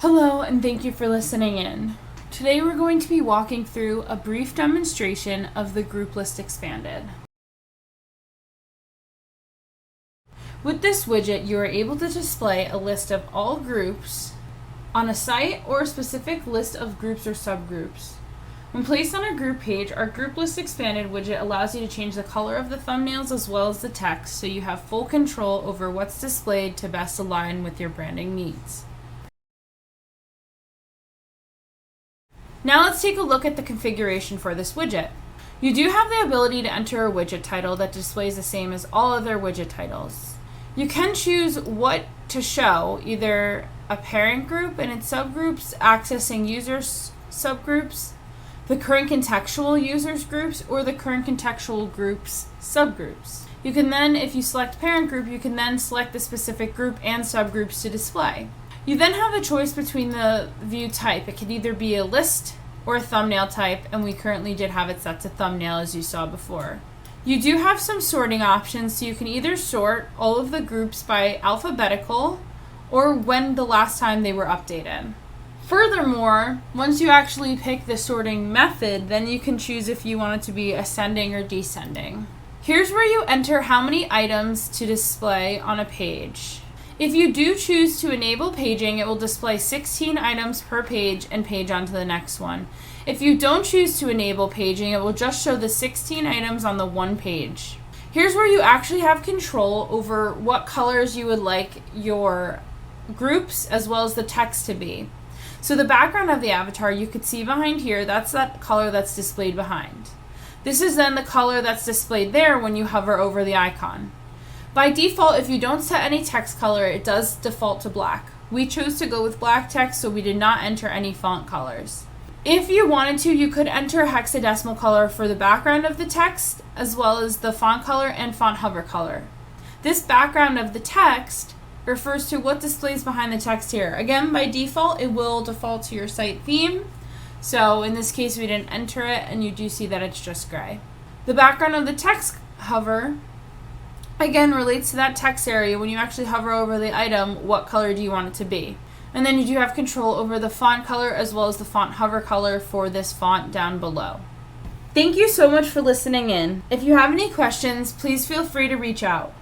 Hello, and thank you for listening in. Today we're going to be walking through a brief demonstration of the group list expanded. With this widget, you are able to display a list of all groups on a site or a specific list of groups or subgroups. When placed on a group page, our group list expanded widget allows you to change the color of the thumbnails as well as the text, so you have full control over what's displayed to best align with your branding needs. Now let's take a look at the configuration for this widget. You do have the ability to enter a widget title that displays the same as all other widget titles. You can choose what to show, either a parent group and its subgroups, accessing users subgroups, the current contextual users groups, or the current contextual groups subgroups. You can then, if you select parent group, you can then select the specific group and subgroups to display. You then have a choice between the view type. It could either be a list or a thumbnail type, and we currently did have it set to thumbnail as you saw before. You do have some sorting options, so you can either sort all of the groups by alphabetical or when the last time they were updated. Furthermore, once you actually pick the sorting method, then you can choose if you want it to be ascending or descending. Here's where you enter how many items to display on a page. If you do choose to enable paging, it will display 16 items per page and page on to the next one. If you don't choose to enable paging, it will just show the 16 items on the one page. Here's where you actually have control over what colors you would like your groups as well as the text to be. So the background of the avatar you could see behind here, that's that color that's displayed behind. This is then the color that's displayed there when you hover over the icon. By default, if you don't set any text color, it does default to black. We chose to go with black text, so we did not enter any font colors. If you wanted to, you could enter a hexadecimal color for the background of the text, as well as the font color and font hover color. This background of the text refers to what displays behind the text here. Again, by default, it will default to your site theme. So in this case, we didn't enter it, and you do see that it's just gray. The background of the text hover again relates to that text area. When you actually hover over the item, what color do you want it to be? And then you do have control over the font color as well as the font hover color for this font down below. Thank you so much for listening in. If you have any questions, please feel free to reach out.